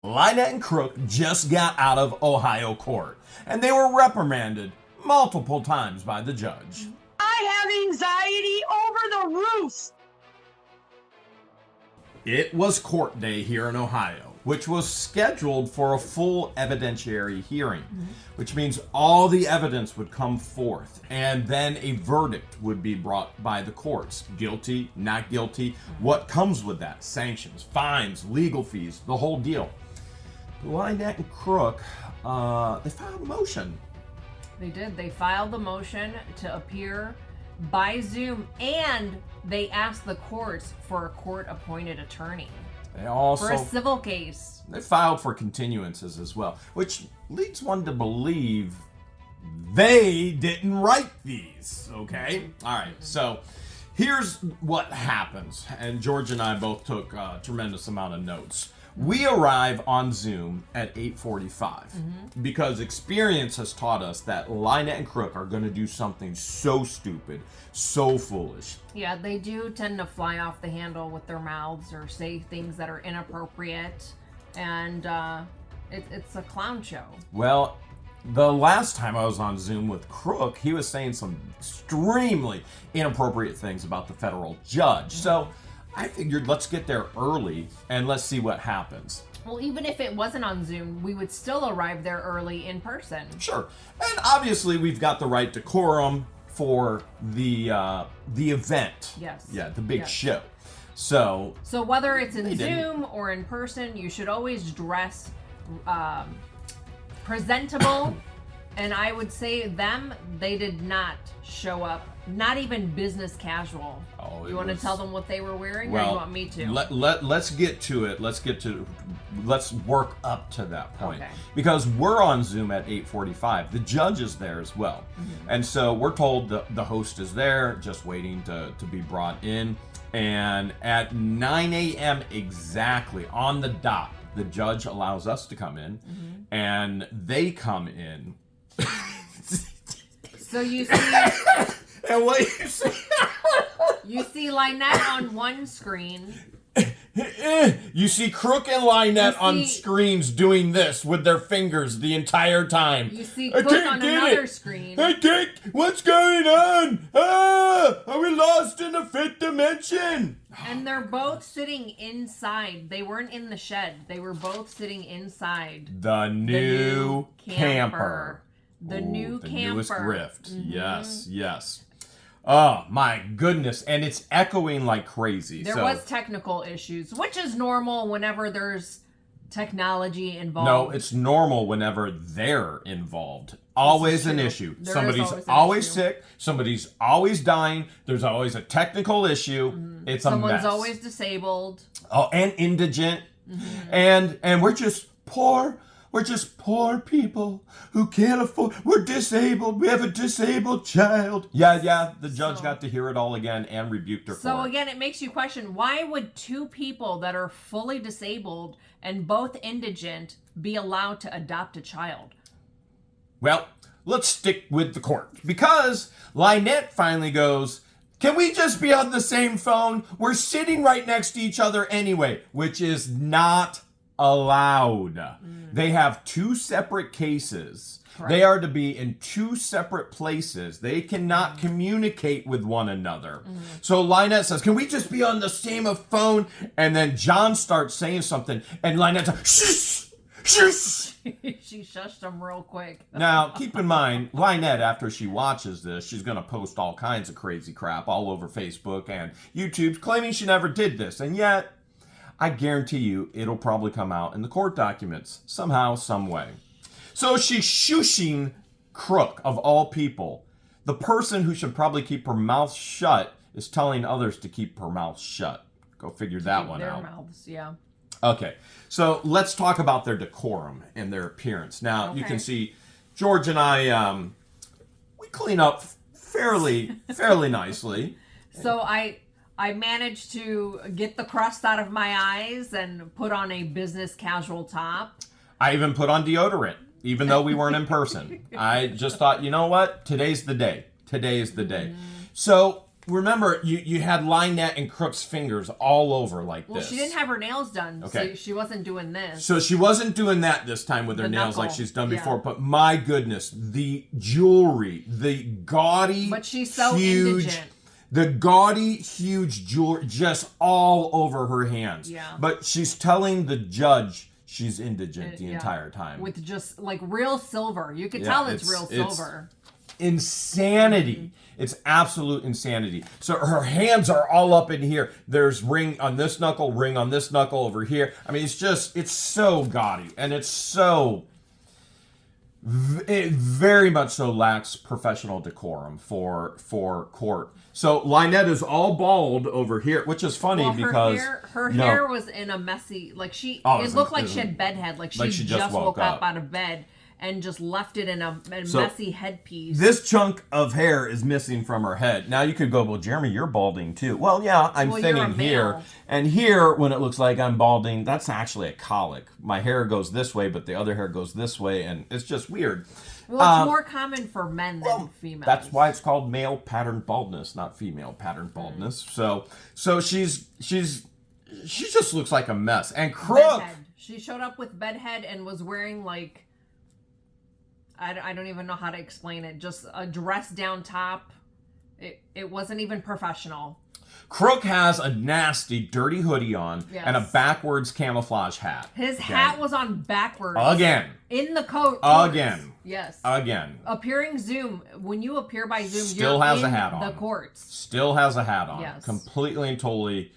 LIEnette and CROOK just got out of Ohio court, and they were reprimanded multiple times by the judge. I have anxiety over the roof. It was court day here in Ohio, which was scheduled for a full evidentiary hearing, which means all the evidence would come forth, and then a verdict would be brought by the courts. Guilty, not guilty, what comes with that? Sanctions, fines, legal fees, the whole deal. LIEnette and CROOK, they filed a motion. They did. They filed the motion to appear by Zoom, and they asked the courts for a court-appointed attorney. They also, for a civil case. They filed for continuances as well, which leads one to believe they didn't write these, okay? All right, so here's what happens, and George and I both took a tremendous amount of notes. We arrive on Zoom at 8:45 because experience has taught us that LIEnette and CROOK are going to do something so stupid, so foolish. Yeah, they do tend to fly off the handle with their mouths or say things that are inappropriate, and it's a clown show. Well, the last time I was on Zoom with CROOK, he was saying some extremely inappropriate things about the federal judge. So I figured let's get there early and let's see what happens. Well, even if it wasn't on Zoom, we would still arrive there early in person. Sure. And obviously we've got the right decorum for the event. Yes. Yeah, the big show. So whether it's in Zoom or in person, you should always dress presentable. And I would say they did not show up, not even business casual. Oh, you want to tell them what they were wearing, well, or you want me to? Let's get to it. Let's work up to that point. Okay. Because we're on Zoom at 8:45. The judge is there as well. And so we're told the host is there, just waiting to be brought in. And at 9 a.m. exactly, on the dot, the judge allows us to come in, and they come in. So you see, and what you see, you see LIEnette on one screen. You see CROOK and LIEnette on screens doing this with their fingers the entire time. You see CROOK on another screen. I can't. What's going on? Are we lost in the fifth dimension? And they're both sitting inside. They weren't in the shed. They were both sitting inside. The new camper. The new the camper. Newest grift. Yes. Oh my goodness. And it's echoing like crazy. There was technical issues, which is normal whenever there's technology involved. No, it's normal whenever they're involved. Always an issue. Somebody's always sick. Somebody's always dying. There's always a technical issue. It's a mess. Someone's always disabled. Oh, and indigent. And we're just poor. We're just poor people who can't afford. We're disabled. We have a disabled child. Yeah. The judge got to hear it all again and rebuked her for it. So again, it makes you question, why would two people that are fully disabled and both indigent be allowed to adopt a child? Well, let's stick with the court. Because LIEnette finally goes, can we just be on the same phone? We're sitting right next to each other anyway, which is not allowed. They have two separate cases. Correct. They are to be in two separate places. They cannot communicate with one another. So LIEnette says, can we just be on the same phone? And then John starts saying something, and LIEnette says, shush! She shushed him real quick. Now, keep in mind, LIEnette, after she watches this, she's going to post all kinds of crazy crap all over Facebook and YouTube, claiming she never did this. And yet, I guarantee you it'll probably come out in the court documents somehow, some way. So she's shushing CROOK, of all people. The person who should probably keep her mouth shut is telling others to keep her mouth shut. Go figure that one out. Their mouths, yeah. Okay, so let's talk about their decorum and their appearance. Now, you can see George and I, we clean up fairly nicely. So I managed to get the crust out of my eyes and put on a business casual top. I even put on deodorant, even though we weren't in person. I just thought, you know what? Today's the day. Today is the day. So remember, you had LIEnette and CROOK's fingers all over like this. Well, she didn't have her nails done, Okay. so she wasn't doing this. So she wasn't doing that this time with her nails knuckle. like she's done before. But my goodness, the jewelry, the gaudy, But she's so huge, indigent. the gaudy, huge jewelry just all over her hands. Yeah. But she's telling the judge she's indigent the entire time. With just like real silver. You could Yeah, tell it's real silver. Insanity. It's absolute insanity. So her hands are all up in here. There's ring on this knuckle, ring on this knuckle over here. I mean, it's so gaudy, and it's so, it very much so lacks professional decorum for court. So LIEnette is all bald over here, which is funny because her hair was in a messy, like it looked like she had bedhead, like she just woke up out of bed and just left it in a messy headpiece. This chunk of hair is missing from her head. Now you could go, well, Jeremy, you're balding too. Well, yeah, I'm thinning here. And here, when it looks like I'm balding, that's actually a colic. My hair goes this way, but the other hair goes this way, and it's just weird. Well, it's more common for men than females. That's why it's called male pattern baldness, not female pattern baldness. So she just looks like a mess. And CROOK, bedhead. She showed up with bedhead and was wearing like, I don't even know how to explain it. Just a dress down top. It wasn't even professional. CROOK has a nasty, dirty hoodie on and a backwards camouflage hat. His hat was on backwards. Again. In the coat. Again. Yes. Again. Appearing Zoom. When you appear by Zoom, Still you're has in a hat on. the courts. Still has a hat on. Yes. Completely and totally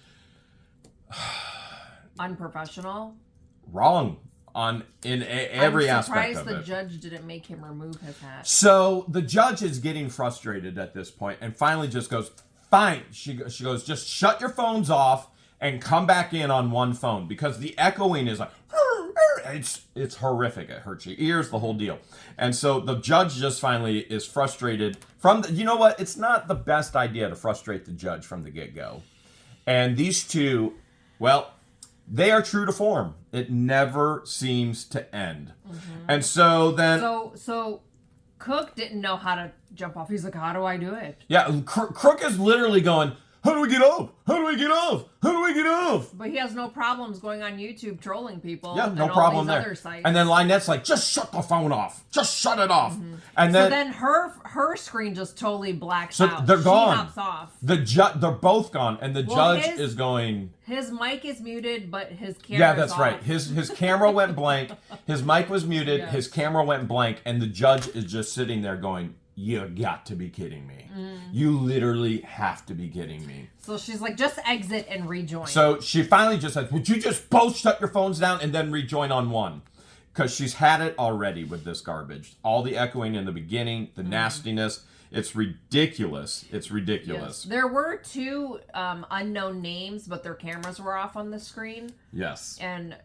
unprofessional. Wrong in every aspect of it. I'm surprised the judge didn't make him remove his hat. So the judge is getting frustrated at this point and finally just goes, fine. She goes, just shut your phones off and come back in on one phone, because the echoing is like, it's horrific. It hurts your ears, the whole deal. And so the judge just finally is frustrated you know what? It's not the best idea to frustrate the judge from the get-go. And these two, well, they are true to form. It never seems to end. Mm-hmm. And so then... So Cook didn't know how to jump off. He's like, how do I do it? Yeah, CROOK is literally going, how do we get off? How do we get off? How do we get off? But he has no problems going on YouTube trolling people. Yeah, no and problem all these there. Other sites. And then LIEnette's like, just shut the phone off. Just shut it off. Mm-hmm. And so then her screen just totally blacks out. So they're gone. She hops off. They're both gone, and the judge is going. His mic is muted, but his camera. Yeah, that's right. His camera went blank. His mic was muted. Yes. His camera went blank, and the judge is just sitting there going, you got to be kidding me. You literally have to be kidding me. So she's like, just exit and rejoin. So she finally just says, would you just both shut your phones down and then rejoin on one? Because she's had it already with this garbage. All the echoing in the beginning, the nastiness. It's ridiculous. It's ridiculous. Yes. There were two unknown names, but their cameras were off on the screen. Yes. And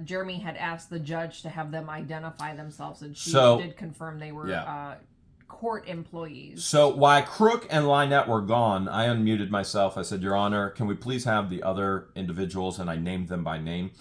Jeremy had asked the judge to have them identify themselves, and she did confirm they were court employees. So while CROOK and LIEnette were gone, I unmuted myself. I said, Your Honor, can we please have the other individuals, and I named them by name,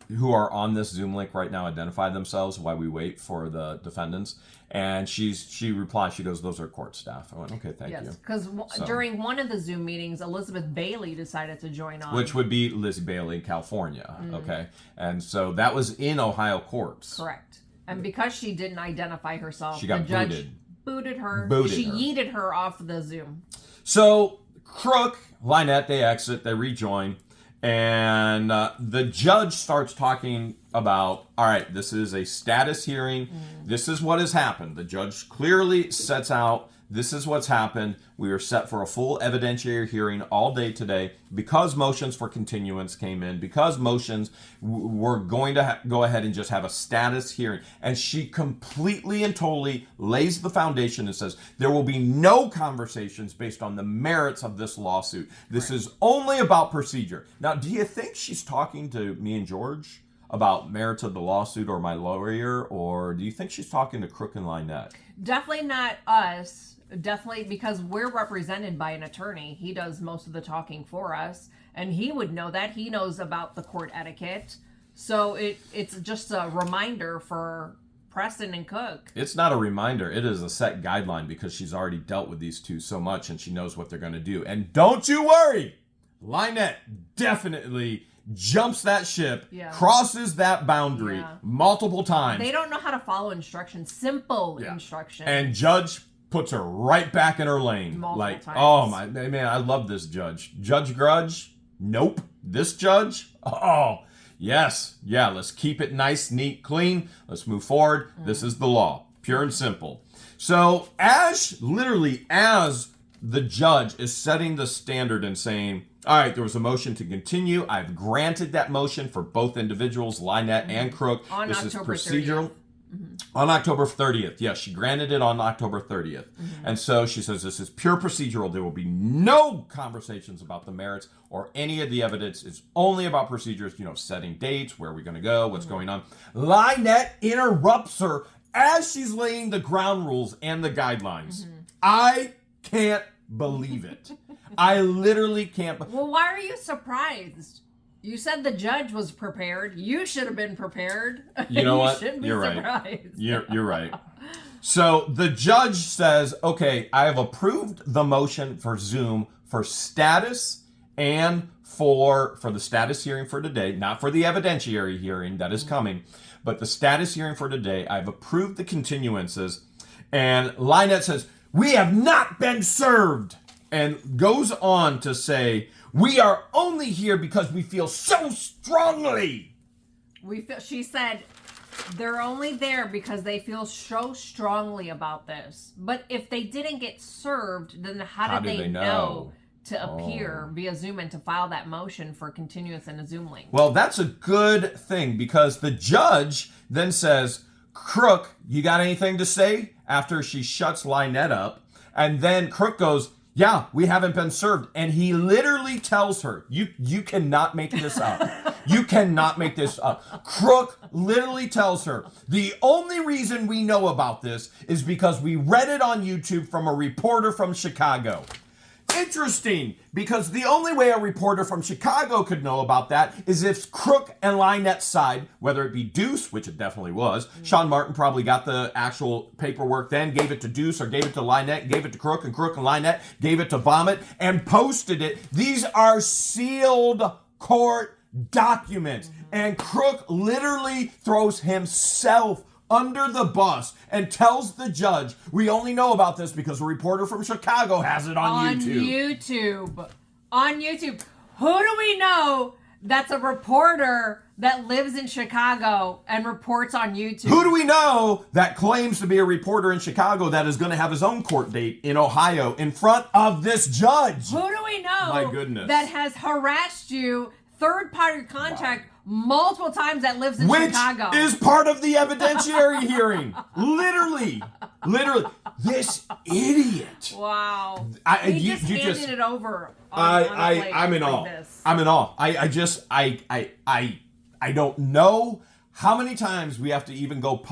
who are on this Zoom link right now identify themselves while we wait for the defendants? And she replied, she goes, those are court staff. I went, okay, thank you. Yes, because during one of the Zoom meetings, Elizabeth Bailey decided to join on. Which would be Lizzie Bailey, California, okay? And so that was in Ohio courts. Correct. And because she didn't identify herself, she got the judge booted her. She yeeted her off the Zoom. So CROOK, LIEnette, they exit, they rejoin, and the judge starts talking about, all right, this is a status hearing. This is what has happened. The judge clearly sets out, this is what's happened. We are set for a full evidentiary hearing all day today because motions for continuance came in, because motions were going to go ahead and just have a status hearing. And she completely and totally lays the foundation and says, there will be no conversations based on the merits of this lawsuit. This is only about procedure. Now, do you think she's talking to me and George about merits of the lawsuit or my lawyer, or do you think she's talking to CROOK and LIEnette? Definitely not us. Definitely, because we're represented by an attorney. He does most of the talking for us, and he would know that. He knows about the court etiquette. So it's just a reminder for Preston and Cook. It's not a reminder. It is a set guideline because she's already dealt with these two so much and she knows what they're going to do. And don't you worry, LIEnette definitely jumps that ship, crosses that boundary multiple times. They don't know how to follow instructions, simple instructions. And Judge puts her right back in her lane. Multiple times. Oh my man, I love this judge. Judge Grudge? Nope. This judge? Oh, yes. Yeah, let's keep it nice, neat, clean. Let's move forward. This is the law. Pure and simple. So as the judge is setting the standard and saying, all right, there was a motion to continue. I've granted that motion for both individuals, LIEnette and CROOK. On this October is procedural. 30th. On October 30th. Yes, she granted it on October 30th. And so she says this is pure procedural. There will be no conversations about the merits or any of the evidence. It's only about procedures, setting dates, where are we going to go, what's going on. LIEnette interrupts her as she's laying the ground rules and the guidelines. I can't believe it. I literally can't. Well, why are you surprised? You said the judge was prepared. You should have been prepared. You know what? Shouldn't be You're surprised. right. You're right. So the judge says, okay, I have approved the motion for Zoom for status and for the status hearing for today, not for the evidentiary hearing that is coming, but the status hearing for today. I've approved the continuances. And LIEnette says, we have not been served, and goes on to say, we are only here because we feel so strongly. She said they're only there because they feel so strongly about this. But if they didn't get served, then how did they know to appear via Zoom and to file that motion for continuance in a Zoom link? Well, that's a good thing because the judge then says, CROOK, you got anything to say? After she shuts LIEnette up. And then CROOK goes, yeah, we haven't been served. And he literally tells her, you cannot make this up. You cannot make this up. CROOK literally tells her, the only reason we know about this is because we read it on YouTube from a reporter from Chicago. Interesting, because the only way a reporter from Chicago could know about that is if CROOK and LIEnette's side, whether it be Deuce, which it definitely was, Sean Martin probably got the actual paperwork then, gave it to Deuce or gave it to LIEnette, gave it to CROOK and LIEnette gave it to Vomit and posted it. These are sealed court documents. And CROOK literally throws himself under the bus and tells the judge, we only know about this because a reporter from Chicago has it on YouTube. On YouTube. Who do we know that's a reporter that lives in Chicago and reports on YouTube? Who do we know that claims to be a reporter in Chicago that is going to have his own court date in Ohio in front of this judge? Who do we know My goodness. that has harassed you, third-party contact, multiple times that lives in Chicago? Which is part of the evidentiary hearing. Literally. This idiot. Wow. He just handed it over. I'm in awe. I'm in awe. I don't know how many times we have to even go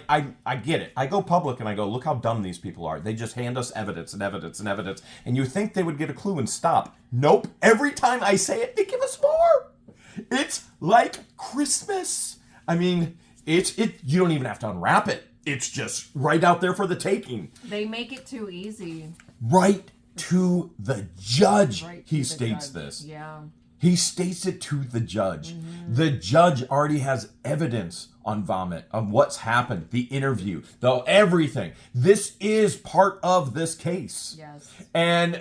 I get it. I go public and I go, look how dumb these people are. They just hand us evidence and evidence and evidence. And you think they would get a clue and stop. Nope. Every time I say it, they give us more. It's like Christmas. I mean, you don't even have to unwrap it. It's just right out there for the taking. They make it too easy. Right to the judge, he states this. Yeah. He states it to the judge. The judge already has evidence on Vomit, of what's happened, the interview, everything. This is part of this case. Yes. And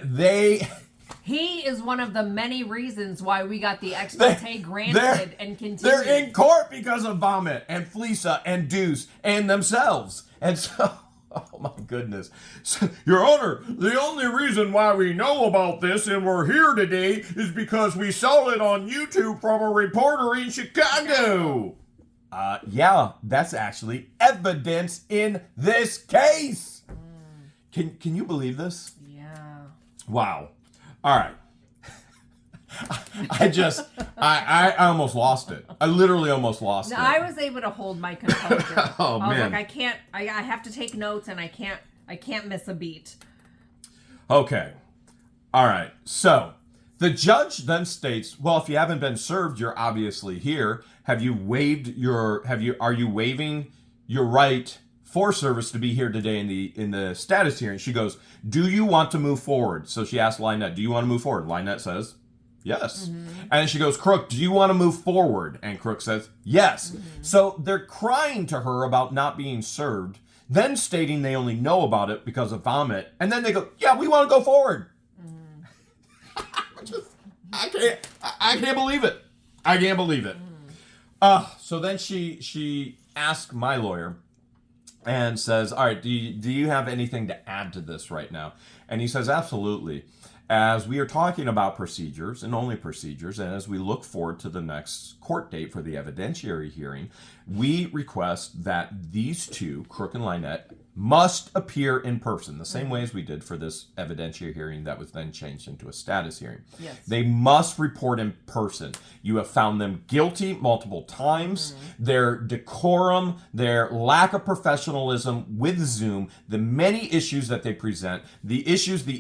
he is one of the many reasons why we got the ex parte granted and continued. They're in court because of Vomit and Fleesa and Deuce and themselves. And so, oh my goodness. So, Your Honor, the only reason why we know about this and we're here today is because we saw it on YouTube from a reporter in Chicago. Yeah, that's actually evidence in this case. Can you believe this? Yeah. Wow. All right. I almost lost it. I literally almost lost it. I was able to hold my composure. Oh, I was man. like, I have to take notes and I can't miss a beat. Okay. All right. So the judge then states, well, if you haven't been served, you're obviously here. Are you waiving your right for service to be here today in the status hearing. She goes, do you want to move forward? So she asked LIEnette, do you want to move forward? LIEnette says, yes. And then she goes, Crook, do you want to move forward? And Crook says, yes. So they're crying to her about not being served, then stating they only know about it because of vomit. And then they go, yeah, we want to go forward. I can't believe it. I can't believe it. So then she asked my lawyer and says, all right, do you have anything to add to this right now? And he says, absolutely. As we are talking about procedures and only procedures, and as we look forward to the next court date for the evidentiary hearing, we request that these two, Crook and LIEnette, must appear in person, the same way as we did for this evidentiary hearing that was then changed into a status hearing. Yes. They must report in person. You have found them guilty multiple times. Their decorum, their lack of professionalism with Zoom, the many issues that they present, the issues, the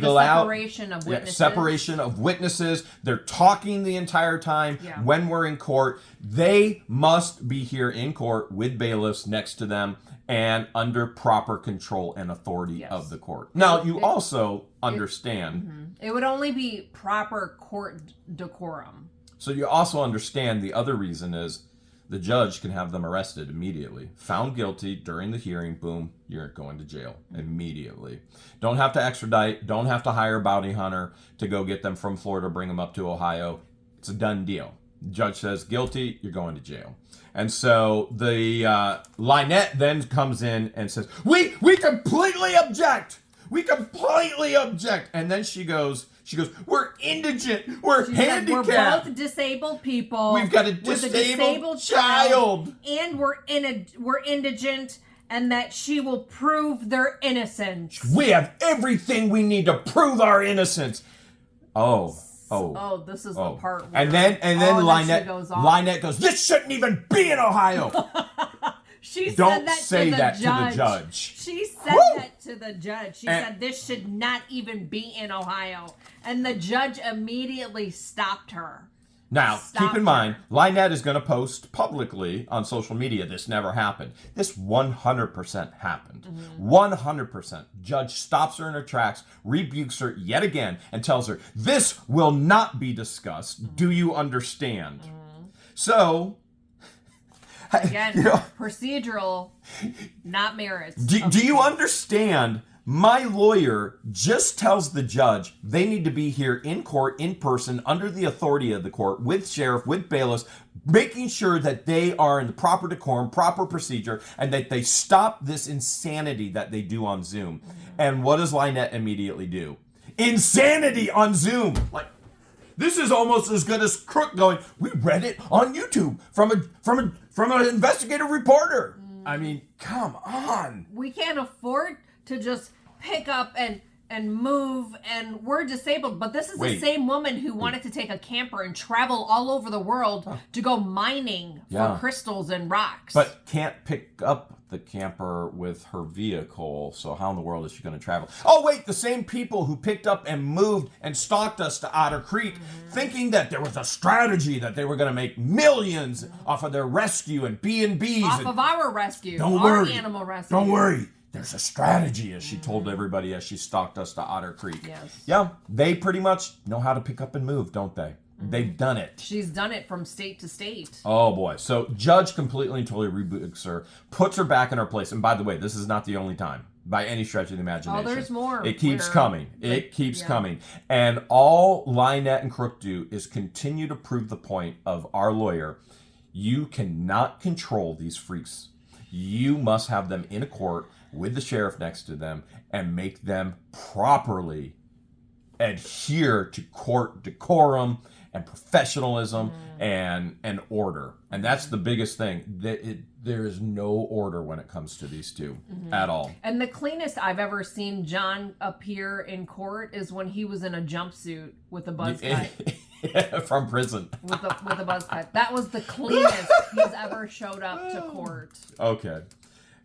separation of witnesses. Separation of witnesses. They're talking the entire time when we're in court. They must be here in court with bailiffs next to them and under proper control and authority of the court. Now, you also understand... It would only be proper court decorum. So you also understand the other reason is the judge can have them arrested immediately. Found guilty during the hearing, boom, you're going to jail immediately. Don't have to extradite, don't have to hire a bounty hunter to go get them from Florida, bring them up to Ohio. It's a done deal. The judge says guilty, you're going to jail. And so the LIEnette then comes in and says, we completely object. We completely object. And then she goes, we're indigent. We're handicapped. We're both disabled people. We've got a disabled child. And we're indigent, and that she will prove their innocence. We have everything we need to prove our innocence. Oh, this is the part where... And then LIEnette goes, this shouldn't even be in Ohio. Don't say that to the judge. She said that to the judge. She said this should not even be in Ohio. And the judge immediately stopped her. Now, keep in mind, LIEnette is going to post publicly on social media, this never happened. This 100% happened. 100%. Judge stops her in her tracks, rebukes her yet again, and tells her, this will not be discussed. Do you understand? So... Again, procedural, not merits. Do you understand? My lawyer just tells the judge they need to be here in court, in person, under the authority of the court, with sheriff, with bailiffs, making sure that they are in the proper decorum, proper procedure, and that they stop this insanity that they do on Zoom. And what does LIEnette immediately do? Insanity on Zoom! Like, this is almost as good as Crook going, we read it on YouTube from an investigative reporter. I mean, come on. We can't afford to just pick up and move, and we're disabled. But this is the same woman who wanted to take a camper and travel all over the world to go mining for crystals and rocks. But can't pick up the camper with her vehicle, so how in the world is she going to travel? Oh, wait, the same people who picked up and moved and stalked us to Otter Creek, thinking that there was a strategy that they were going to make millions off of their rescue and B&Bs. Off of our rescue, animal rescue. Don't worry. There's a strategy, as she told everybody as she stalked us to Otter Creek. Yes. Yeah, they pretty much know how to pick up and move, don't they? They've done it. She's done it from state to state. Oh, boy. So judge completely and totally rebukes her, puts her back in her place. And by the way, this is not the only time, by any stretch of the imagination. Oh, there's more. It keeps coming. It keeps coming. And all LIEnette and CROOK do is continue to prove the point of our lawyer. You cannot control these freaks. You must have them in a court with the sheriff next to them and make them properly adhere to court decorum and professionalism and order. And that's the biggest thing. There is no order when it comes to these two at all. And the cleanest I've ever seen John appear in court is when he was in a jumpsuit with a buzz cut. From prison. With a buzz cut. That was the cleanest he's ever showed up to court. Okay.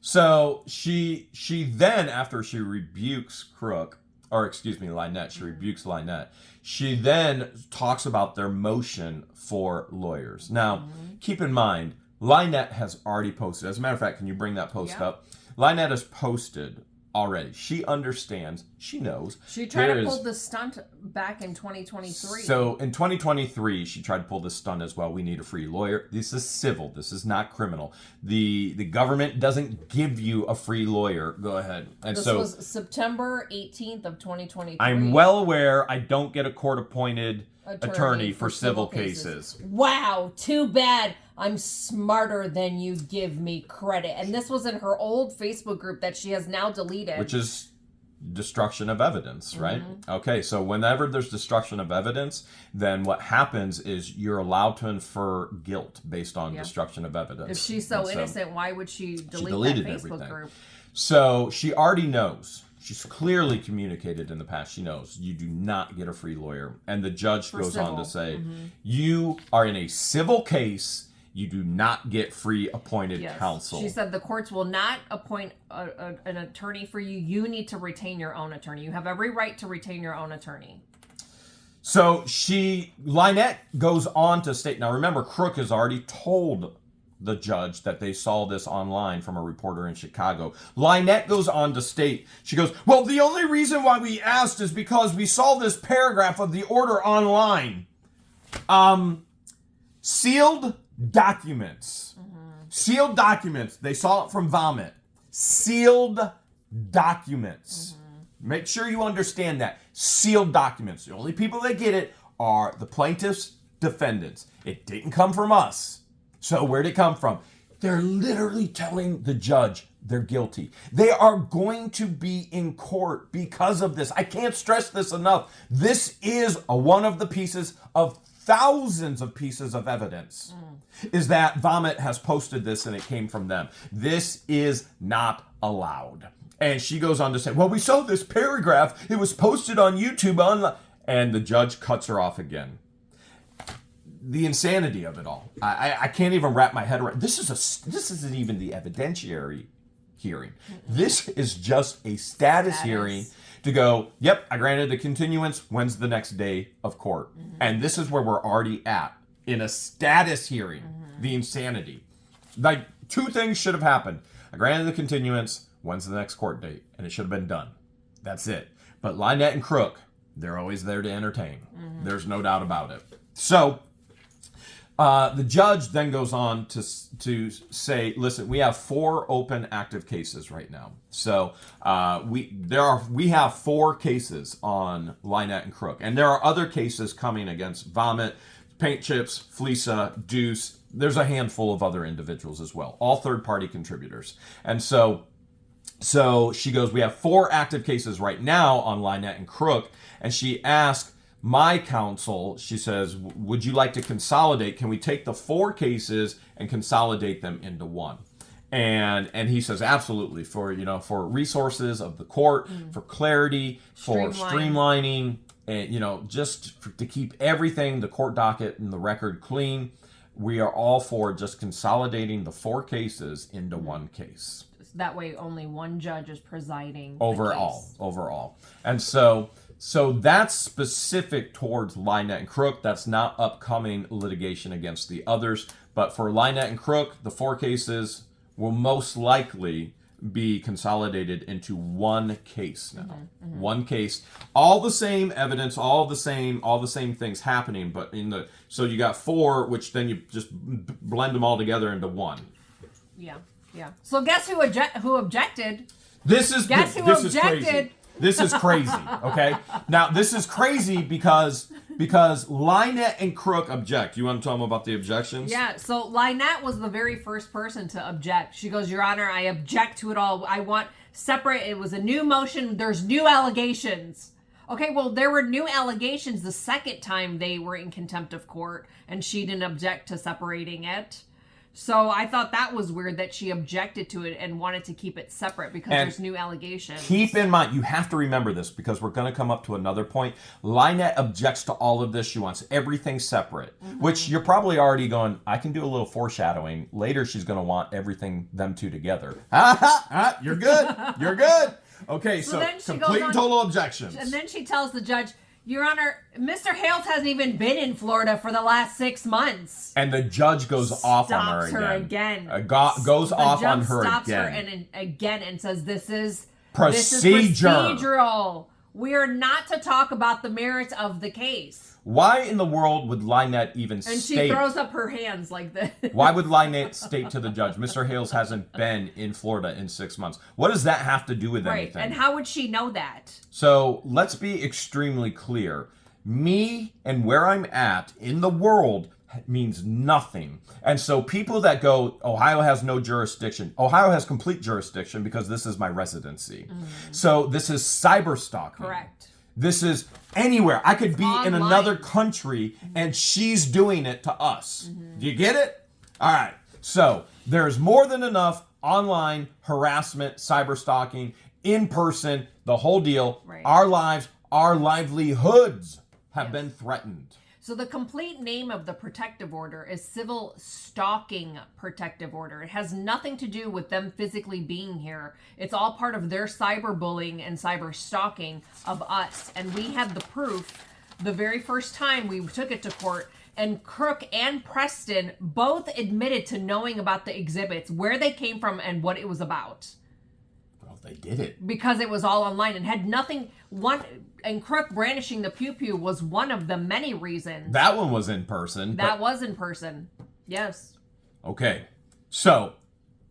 So she then, after she rebukes CROOK, or excuse me, LIEnette, she rebukes LIEnette. She then talks about their motion for lawyers. Now, keep in mind, LIEnette has already posted. As a matter of fact, can you bring that post up? LIEnette has posted already. She understands. She knows. She tried to pull the stunt back in 2023. So in 2023, she tried to pull this stunt as well. We need a free lawyer. This is civil. This is not criminal. The government doesn't give you a free lawyer. Go ahead. And this was September 18th of 2023. I'm well aware I don't get a court-appointed attorney for civil cases. Wow, too bad. I'm smarter than you give me credit. And this was in her old Facebook group that she has now deleted. Which is destruction of evidence, right? Okay, so whenever there's destruction of evidence, then what happens is you're allowed to infer guilt based on destruction of evidence. If she's so innocent, why would she delete that Facebook group? So she already knows. She's clearly communicated in the past. She knows you do not get a free lawyer. And the judge goes on to say, you are in a civil case. You do not get free appointed counsel. She said the courts will not appoint an attorney for you. You need to retain your own attorney. You have every right to retain your own attorney. So LIEnette goes on to state, now remember, Crook has already told the judge that they saw this online from a reporter in Chicago. LIEnette goes on to state, she goes, well, the only reason why we asked is because we saw this paragraph of the order online. Sealed documents. Sealed documents. They saw it from Vomit. Sealed documents. Make sure you understand that. Sealed documents. The only people that get it are the plaintiffs, defendants. It didn't come from us. So where'd it come from? They're literally telling the judge they're guilty. They are going to be in court because of this. I can't stress this enough. This is one of the pieces of thousands of pieces of evidence is that Vomit has posted this and it came from them. This is not allowed. And she goes on to say, well, we saw this paragraph. It was posted on YouTube online. And the judge cuts her off again. The insanity of it all. I can't even wrap my head around. This isn't even the evidentiary hearing. This is just a status hearing to go, yep, I granted the continuance. When's the next day of court? And this is where we're already at in a status hearing. The insanity. Like, two things should have happened. I granted the continuance. When's the next court date? And it should have been done. That's it. But LIEnette and CROOK, they're always there to entertain. There's no doubt about it. So the judge then goes on to say, listen, we have 4 open active cases right now. So we have 4 cases on LIEnette and CROOK, and there are other cases coming against Vomit, Paint Chips, Fleesa, Deuce. There's a handful of other individuals as well, all third-party contributors. And so she goes, we have 4 active cases right now on LIEnette and CROOK, and she asked my counsel, she says, would you like to consolidate? Can we take the 4 cases and consolidate them into one? And he says, absolutely, for resources of the court, for clarity, for streamlining, and to keep everything, the court docket and the record clean. We are all for just consolidating the 4 cases into one case. That way only one judge is presiding overall. And so that's specific towards LIEnette and CROOK. That's not upcoming litigation against the others. But for LIEnette and CROOK, the 4 cases will most likely be consolidated into one case now. One case, all the same evidence, all the same things happening, but so you got 4, which then you just blend them all together into one. Yeah. So guess who objected? This is crazy. This is crazy. Okay. Now this is crazy because LIEnette and CROOK object. You want to tell them about the objections? Yeah. So LIEnette was the very first person to object. She goes, Your Honor, I object to it all. I want separate. It was a new motion. There's new allegations. Okay, well, there were new allegations the second time they were in contempt of court, and she didn't object to separating it. So I thought that was weird that she objected to it and wanted to keep it separate because there's new allegations. Keep in mind, you have to remember this because we're going to come up to another point. LIEnette objects to all of this. She wants everything separate, which you're probably already going, I can do a little foreshadowing. Later, she's going to want everything, them two together. You're good. You're good. Okay, so complete and total objections. And then she tells the judge, Your Honor, Mr. Hales hasn't even been in Florida for the last 6 months. And the judge goes off on her again. Goes off on her again. Stops her and says, this is procedural. We are not to talk about the merits of the case. Why in the world would LIEnette even state... And she throws up her hands like this. Why would LIEnette state to the judge, Mr. Hales hasn't been in Florida in 6 months? What does that have to do with anything? And how would she know that? So let's be extremely clear. Me and where I'm at in the world means nothing. And so people that go, Ohio has no jurisdiction. Ohio has complete jurisdiction because this is my residency. So this is cyber stalking. Correct. This is anywhere. I could be in another country and she's doing it to us. Do you get it? All right. So there's more than enough online harassment, cyber stalking, in person, the whole deal. Right. Our lives, our livelihoods have been threatened. So the complete name of the protective order is Civil Stalking Protective Order. It has nothing to do with them physically being here. It's all part of their cyberbullying and cyber stalking of us. And we have the proof the very first time we took it to court. And Crook and Preston both admitted to knowing about the exhibits, where they came from and what it was about. Well, they did it. Because it was all online and had nothing... And Crook brandishing the pew-pew was one of the many reasons. That one was in person. That was in person. Yes. Okay. So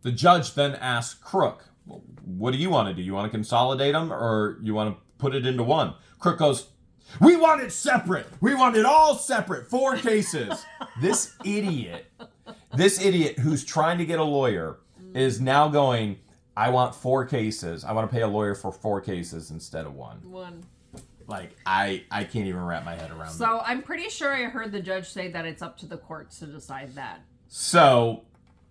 the judge then asked Crook, well, what do you want to do? You want to consolidate them or you want to put it into one? Crook goes, we want it separate. We want it all separate. 4 cases. This idiot who's trying to get a lawyer is now going, I want 4 cases. I want to pay a lawyer for 4 cases instead of 1. Like, I can't even wrap my head around that. So I'm pretty sure I heard the judge say that it's up to the courts to decide that. So,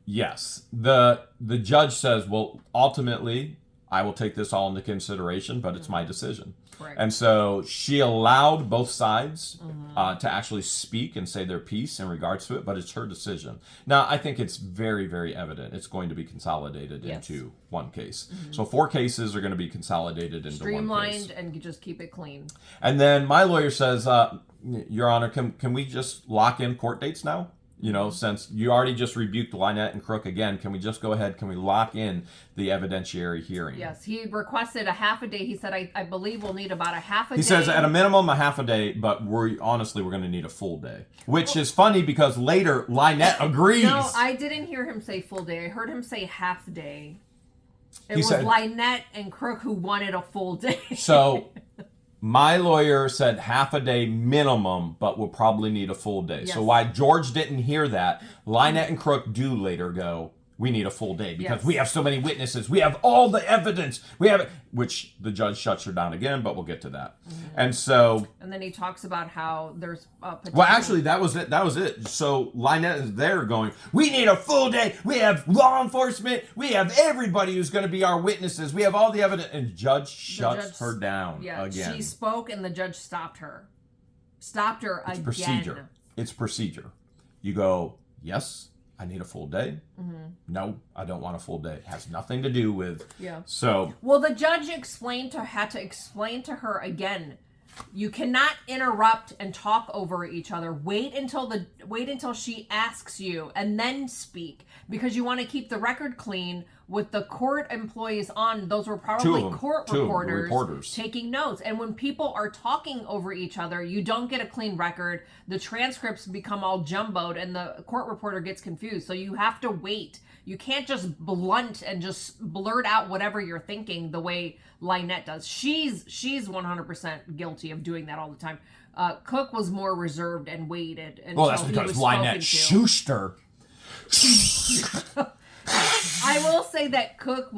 yes, the judge says, well, ultimately, I will take this all into consideration, but it's my decision. Correct. And so she allowed both sides to actually speak and say their piece in regards to it, but it's her decision. Now, I think it's very, very evident it's going to be consolidated into one case. So 4 cases are going to be consolidated into one case. Streamlined and just keep it clean. And then my lawyer says, Your Honor, can we just lock in court dates now? You know, since you already just rebuked LIEnette and CROOK again, can we just go ahead? Can we lock in the evidentiary hearing? Yes, he requested a half a day. He said, I believe we'll need about a half a day. He says at a minimum a half a day, but we're going to need a full day. Which is funny because later LIEnette agrees. No, I didn't hear him say full day. I heard him say half day. It was LIEnette and CROOK who wanted a full day. So my lawyer said half a day minimum, but we'll probably need a full day. Yes. So why George didn't hear that, LIEnette and CROOK do later go, we need a full day because we have so many witnesses. We have all the evidence. We have it, which the judge shuts her down again, but we'll get to that. And so... And then he talks about how there's... Well, actually, that was it. That was it. So LIEnette is there going, we need a full day. We have law enforcement. We have everybody who's going to be our witnesses. We have all the evidence. And judge shuts her down again. She spoke and the judge stopped her. Stopped her again. Procedure. It's procedure. You go, yes, I need a full day. No, I don't want a full day. It has nothing to do with... So... Well, the judge had to explain to her again, you cannot interrupt and talk over each other. Wait until she asks you and then speak, because you want to keep the record clean with the court employees on. Those were probably court reporters taking notes. And when people are talking over each other, you don't get a clean record. The transcripts become all jumbled and the court reporter gets confused. So you have to wait. You can't just blunt and just blurt out whatever you're thinking the way LIEnette does. She's 100% guilty of doing that all the time. Cook was more reserved and waited until that's because LIEnette Schuster. I will say that Cook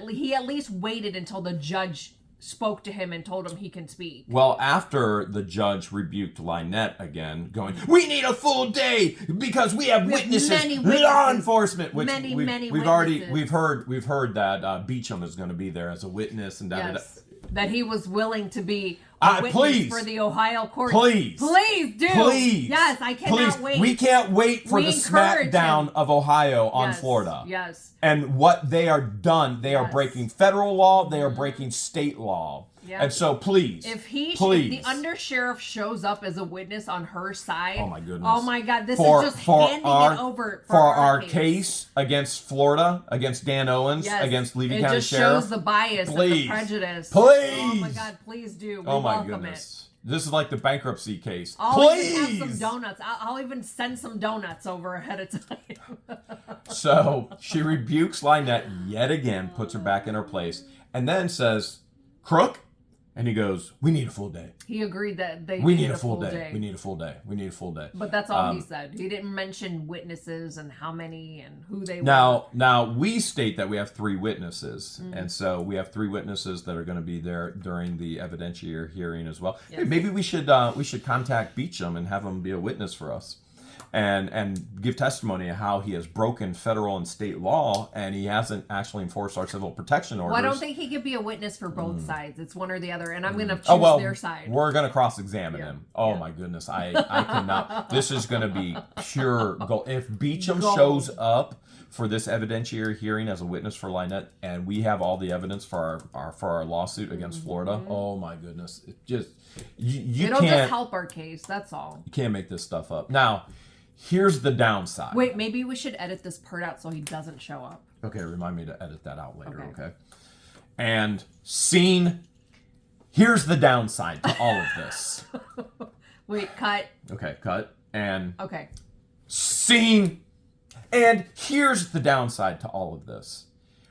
he at least waited until the judge spoke to him and told him he can speak. Well, after the judge rebuked LIEnette again, going, we need a full day because we have witnesses, law enforcement. Which we've heard that Beecham is going to be there as a witness and that he was willing to be a witness for the Ohio court. Please do. Please. Yes, I cannot wait. We can't wait for the smackdown of Ohio on Florida. Yes. And what they are done, they are breaking federal law, they are breaking state law. Yeah. And so please, if the undersheriff shows up as a witness on her side, oh my goodness, oh my God, this is just handing it over for our case against Florida, against Dan Owens, against Levy County Sheriff. It just shows the bias and the prejudice. Please, oh my God, please do. We welcome it. This is like the bankruptcy case. I'll even have some donuts. I'll even send some donuts over ahead of time. So she rebukes LIEnette yet again, puts her back in her place, and then says, "Crook," and he goes, "We need a full day." He agreed that we need a full day. We need a full day. We need a full day. But that's all he said. He didn't mention witnesses and how many and who they were. Now we state that we have 3 witnesses, and so we have 3 witnesses that are going to be there during the evidentiary hearing as well. Yes. Hey, maybe we should contact Beecham and have him be a witness for us. And give testimony of how he has broken federal and state law, and he hasn't actually enforced our civil protection orders. Well, I don't think he could be a witness for both sides. It's one or the other, and I'm going to choose their side. We're going to cross-examine him. Oh, my goodness. I cannot. This is going to be pure gold. If Beecham shows up for this evidentiary hearing as a witness for LIEnette, and we have all the evidence for our lawsuit against Florida, oh, my goodness. It just, It'll just help our case. That's all. You can't make this stuff up. Now, here's the downside. Wait, maybe we should edit this part out so he doesn't show up. Okay, remind me to edit that out later, okay? And scene, here's the downside to all of this. Wait, cut. Okay, cut. And okay. Scene, and here's the downside to all of this.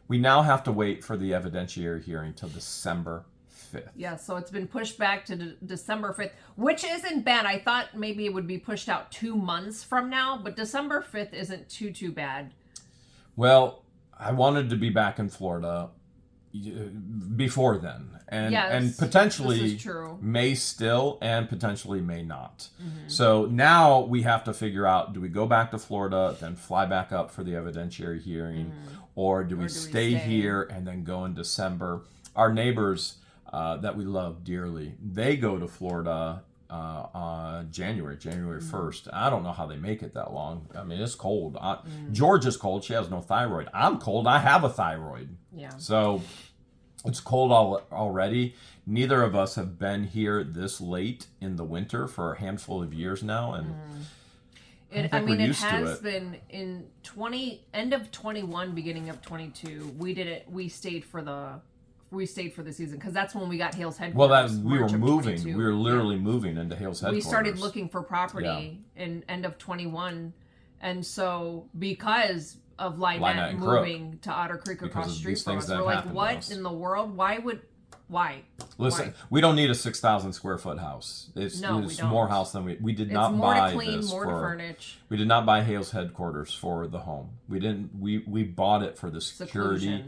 We now have to wait for the evidentiary hearing till December 5th. Yeah, so it's been pushed back to December 5th, which isn't bad. I thought maybe it would be pushed out 2 months from now, but December 5th isn't too bad. Well, I wanted to be back in Florida before then, and potentially may still and potentially may not. So now we have to figure out, do we go back to Florida, then fly back up for the evidentiary hearing, or do we stay here and then go in December? Our neighbors that we love dearly, they go to Florida on January 1st. I don't know how they make it that long. I mean, it's cold. Georgia's cold. She has no thyroid. I'm cold. I have a thyroid. Yeah. So it's cold already. Neither of us have been here this late in the winter for a handful of years now, and it has been in end of 21, beginning of 22. We stayed for the season because that's when we got Hale's Headquarters. Well, we were moving. We were literally moving into Hale's Headquarters. We started looking for property in end of 21, and so because of LIEnette moving to Otter Creek across the street from us, we're like, what in the world? Why? Listen, we don't need a 6,000 square foot house. It's more house than we did not buy this for. It's more to clean, more to furnish. We did not buy Hale's Headquarters for the home. We didn't. We bought it for the security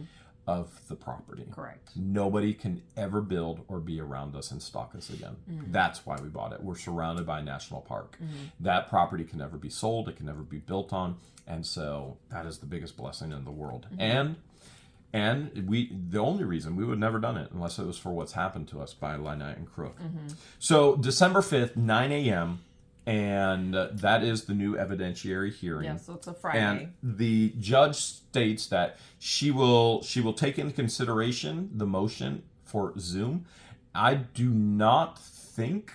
of the property. Correct. Nobody can ever build or be around us and stalk us again. That's why we bought it. We're surrounded by a national park. That property can never be sold. It can never be built on. And so that is the biggest blessing in the world. And the only reason we would never done it unless it was for what's happened to us by LIEnette and CROOK. So December 5th, 9 a.m., and that is the new evidentiary hearing. Yeah, so it's a Friday. And the judge states that she will take into consideration the motion for Zoom. I do not think,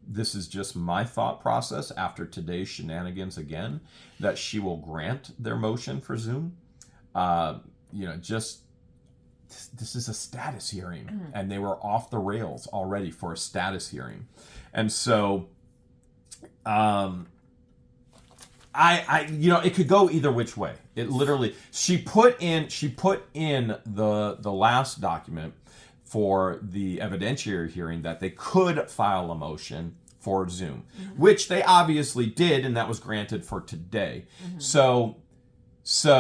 this is just my thought process after today's shenanigans again, that she will grant their motion for Zoom. This is a status hearing, and they were off the rails already for a status hearing. And so it could go either which way. It literally, she put in the last document for the evidentiary hearing that they could file a motion for Zoom, which they obviously did, and that was granted for today. So it's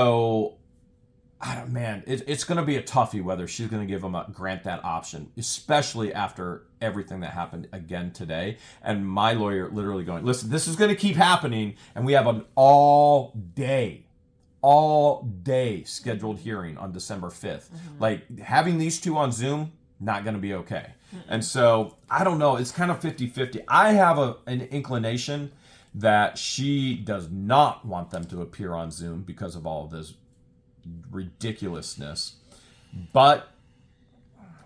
going to be a toughie whether she's going to give them grant that option, especially after everything that happened again today. And my lawyer literally going, listen, this is going to keep happening, and we have an all day scheduled hearing on December 5th. Like, having these two on Zoom, not going to be okay. And so, I don't know. It's kind of 50-50. I have an inclination that she does not want them to appear on Zoom because of all of this ridiculousness, but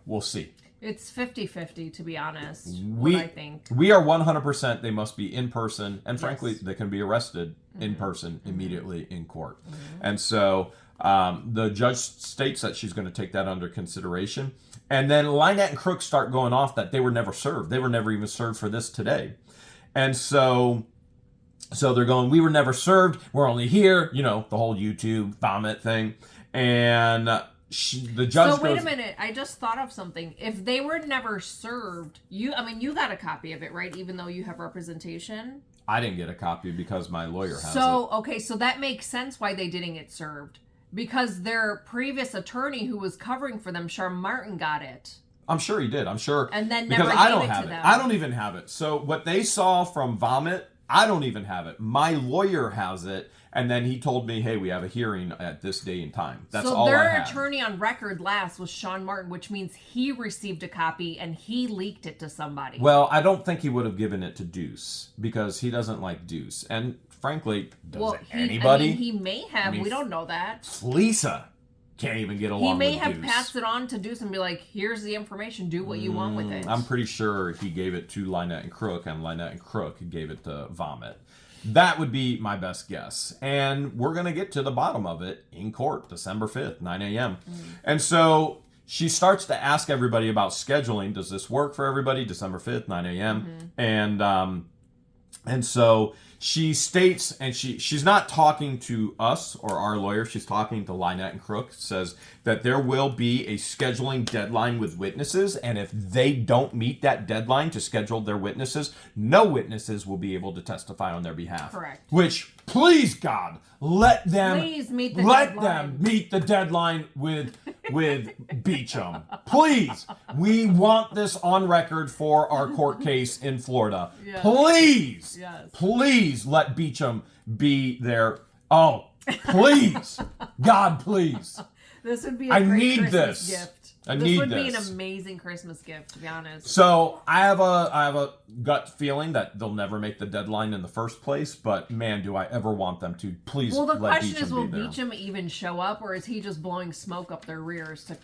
we'll see. It's 50-50, to be honest, what I think. We are 100%, they must be in person, and frankly, Yes. they can be arrested in person immediately in court. And so the judge states that she's going to take that under consideration. And then LIEnette and CROOK start going off that they were never served. They were never even served for this today. And so they're going, we were never served. We're only here, you know, the whole YouTube vomit thing. And the judge So wait goes, a minute, I just thought of something. If they were never served, you got a copy of it, right? Even though you have representation. I didn't get a copy because my lawyer has it. Okay, so that makes sense why they didn't get served. Because their previous attorney who was covering for them, Sharm Martin, got it. I'm sure he did. I'm sure. And then because never I gave don't it have to it. them. I don't even have it. So what they saw from vomit, I don't even have it. My lawyer has it. And then he told me, hey, we have a hearing at this day and time. That's all I So their had. attorney on record last was Sean Martin, which means he received a copy and he leaked it to somebody. Well, I don't think he would have given it to Deuce because he doesn't like Deuce. And frankly, does anybody? He may have. We don't know that. Lisa can't even get along with Deuce. He may have passed it on to Deuce and be like, here's the information. Do what you want with it. I'm pretty sure he gave it to LIEnette and CROOK, and LIEnette and CROOK gave it to Vomit. That would be my best guess. And we're going to get to the bottom of it in court, December 5th, 9 a.m. And so she starts to ask everybody about scheduling. Does this work for everybody? December 5th, 9 a.m. And so she states, and she's not talking to us or our lawyer, she's talking to LIEnette and CROOK, says that there will be a scheduling deadline with witnesses, and if they don't meet that deadline to schedule their witnesses, no witnesses will be able to testify on their behalf. Correct. Which, please God, let them meet the deadline with Beecham. Please. We want this on record for our court case in Florida. Yes. Please. Yes. Please let Beecham be there. Oh, please. God, please. This would be a great Christmas gift. This would be an this. Amazing Christmas gift, to be honest. So I have a gut feeling that they'll never make the deadline in the first place, but man, do I ever want them to. Please Well, the let question Beecham is, will be there. Beecham even show up, or is he just blowing smoke up their rears to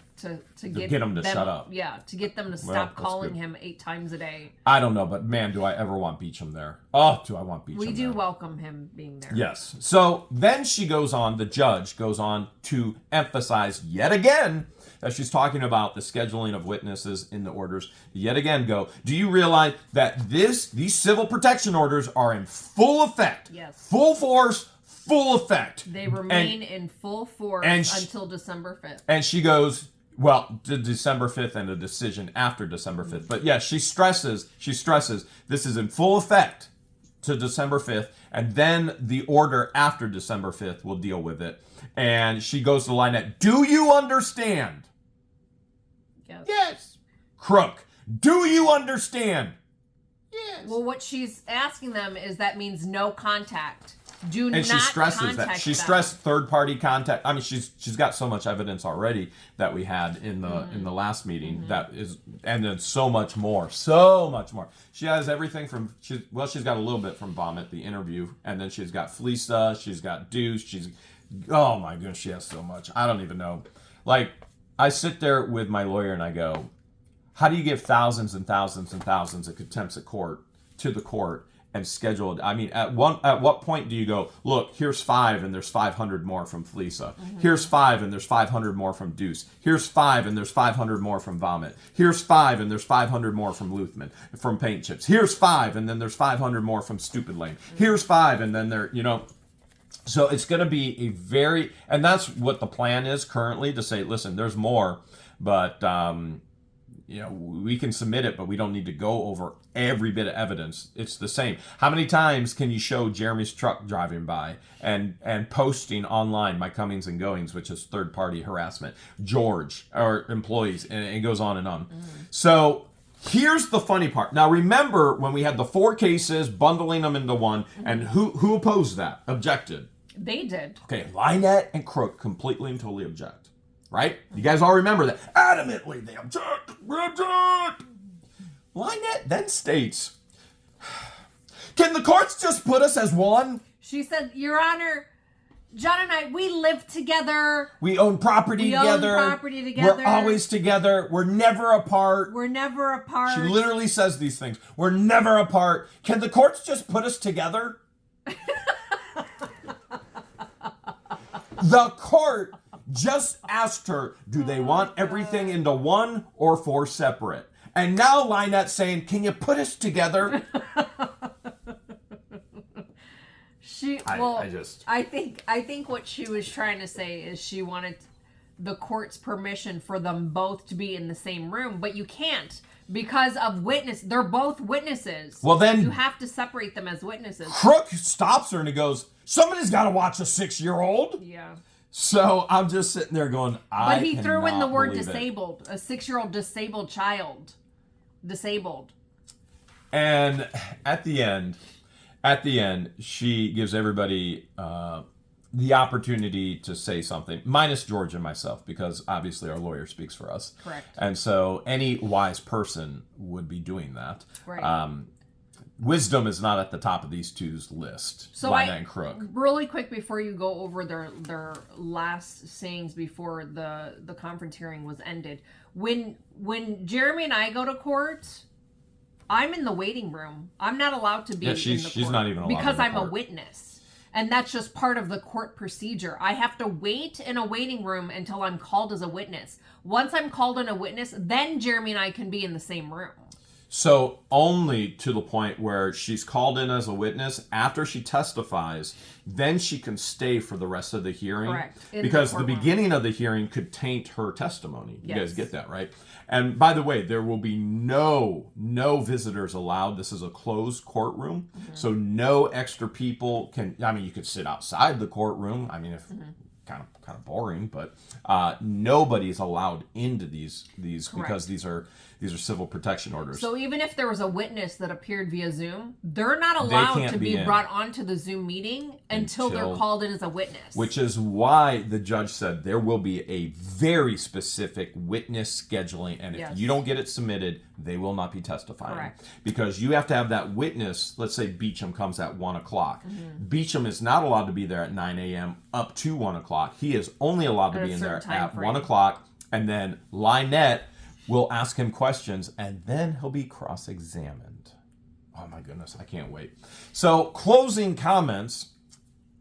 get them to shut up? Yeah, to get them to stop that's calling good. him 8 times a day. I don't know, but man, do I ever want Beecham there. Oh, do I want Beecham We do there. welcome him being there. Yes. So then the judge goes on to emphasize yet again that she's talking about the scheduling of witnesses in the orders. Yet again do you realize that these civil protection orders are in full effect? Yes. Full force, full effect. They remain in full force until December 5th. And she goes, well, to December 5th and a decision after December 5th. But yeah, she stresses this is in full effect to December 5th, and then the order after December 5th will deal with it. And she goes to LIEnette, do you understand? Yes. CROOK, do you understand? Yes. Well, what she's asking them is that means no contact. Do not And she stresses contact that. She them. stressed third-party contact. I mean, she's got so much evidence already that we had in the last meeting that is, and then so much more. She has everything from she's got a little bit from Vomit, the interview, and then she's got Fleesa, she's got Deuce, oh my goodness, she has so much. I don't even know. Like, I sit there with my lawyer and I go, how do you give thousands and thousands and thousands of contempts at court to the court and schedule it? I mean, at what point do you go, look, here's 5 and there's 500 more from Fleesa. Here's 5 and there's 500 more from Deuce. Here's 5 and there's 500 more from Vomit. Here's 5 and there's 500 more from Luthman, from Paint Chips. Here's 5 and then there's 500 more from Stupid Lane. Here's 5 and then there, So it's going to be and that's what the plan is currently, to say, listen, there's more, but we can submit it, but we don't need to go over every bit of evidence. It's the same. How many times can you show Jeremy's truck driving by and posting online my comings and goings, which is third-party harassment, George, or employees, and it goes on and on. So here's the funny part. Now, remember when we had the 4 cases, bundling them into one, and who opposed that? Objected. They did. Okay, LIEnette and CROOK completely and totally object. Right? You guys all remember that. Adamantly, they object. LIEnette then states, can the courts just put us as one? She said, Your Honor, John and I, we live together. We own property together. We're always together. We're never apart. She literally says these things. We're never apart. Can the courts just put us together? The court just asked her, do they want everything into one or 4 separate? And now LIEnette's saying, can you put us together? I think what she was trying to say is she wanted the court's permission for them both to be in the same room, but you can't because of witness. They're both witnesses. Well, then you have to separate them as witnesses. Crook stops her and he goes, somebody's got to watch a 6-year-old. Yeah. So I'm just sitting there going, But he threw in the word disabled. A 6-year-old disabled child. Disabled. And at the end, she gives everybody the opportunity to say something, minus George and myself, because obviously our lawyer speaks for us. Correct. And so any wise person would be doing that. Right. Wisdom is not at the top of these two's list. So LIEnette and CROOK. Really quick before you go over their last sayings before the conference hearing was ended, when Jeremy and I go to court, I'm in the waiting room. I'm not allowed to be in the court. She's not even allowed because I'm court. a witness. And that's just part of the court procedure. I have to wait in a waiting room until I'm called as a witness. Once I'm called in a witness, then Jeremy and I can be in the same room. So only to the point where she's called in as a witness. After she testifies, then she can stay for the rest of the hearing. Correct. Because the beginning of the hearing could taint her testimony. You guys get that, right? And by the way, there will be no visitors allowed. This is a closed courtroom. Mm-hmm. So no extra people can, I mean, you could sit outside the courtroom. I mean, if kind of boring, but nobody's allowed into these because these are civil protection orders. So even if there was a witness that appeared via Zoom, they're not allowed to be brought onto the Zoom meeting until they're called in as a witness. Which is why the judge said there will be a very specific witness scheduling, and if you don't get it submitted, they will not be testifying. Correct. Because you have to have that witness. Let's say Beecham comes at 1 o'clock. Mm-hmm. Beecham is not allowed to be there at 9 a.m. up to 1 o'clock. He is only allowed to be in there at 1 o'clock, and then LIEnette will ask him questions, and then he'll be cross-examined. Oh my goodness, I can't wait. So, closing comments,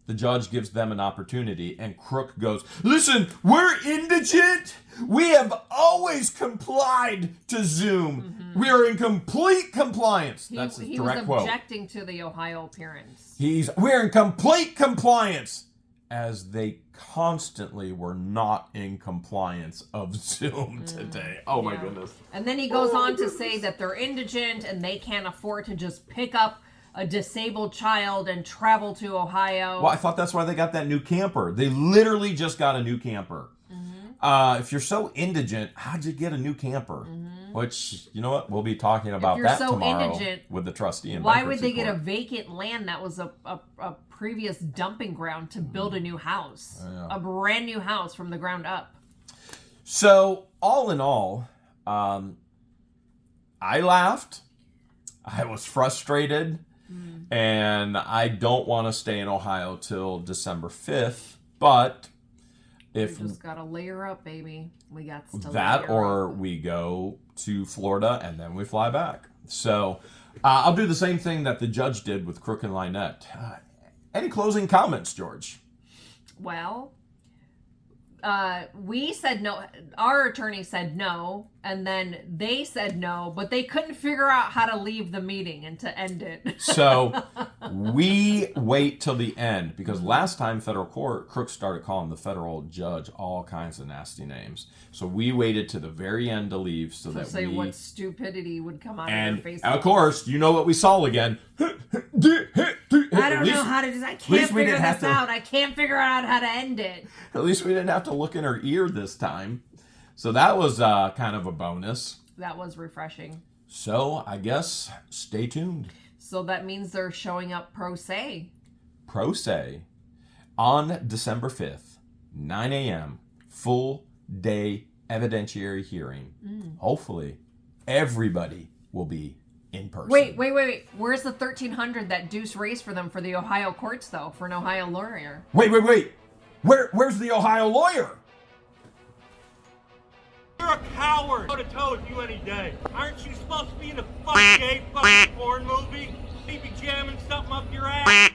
the judge gives them an opportunity, and CROOK goes, listen, we're indigent. We have always complied to Zoom. Mm-hmm. We are in complete compliance. That's his direct quote. He was objecting to the Ohio appearance. We're in complete compliance, as they constantly were not in compliance of Zoom today. Oh my goodness. And then he goes on to say that they're indigent and they can't afford to just pick up a disabled child and travel to Ohio. Well, I thought that's why they got that new camper. They literally just got a new camper. Mm-hmm. If you're so indigent, how'd you get a new camper? Mm-hmm. Which, you know what, we'll be talking about that tomorrow with the trustee. And why would they get a vacant land that was a previous dumping ground to build a new house? A brand new house from the ground up. So, all in all, I laughed. I was frustrated. And I don't want to stay in Ohio till December 5th. But if we just got to layer up, baby. We got to that, or we go to Florida and then we fly back. So I'll do the same thing that the judge did with CROOK and LIEnette. Any closing comments, George? Well, we said no. Our attorney said no, and then they said no, but they couldn't figure out how to leave the meeting and to end it. So we wait till the end, because last time federal court, CROOK started calling the federal judge all kinds of nasty names. So we waited to the very end to leave so that say what stupidity would come out of their face. And of course, you know what we saw again. I don't know how to do this. I can't figure this out. I can't figure out how to end it. At least we didn't have to look in her ear this time. So that was kind of a bonus. That was refreshing. So I guess stay tuned. So that means they're showing up pro se. Pro se on December 5th, 9 a.m., full day evidentiary hearing. Hopefully everybody will be in person. Wait. Where's the $1,300 that Deuce raised for them for the Ohio courts, though, for an Ohio lawyer? Wait. Where's the Ohio lawyer? You're a coward. Toe-to-toe with you any day. Aren't you supposed to be in a fucking gay fucking porn movie? Maybe jamming something up your ass?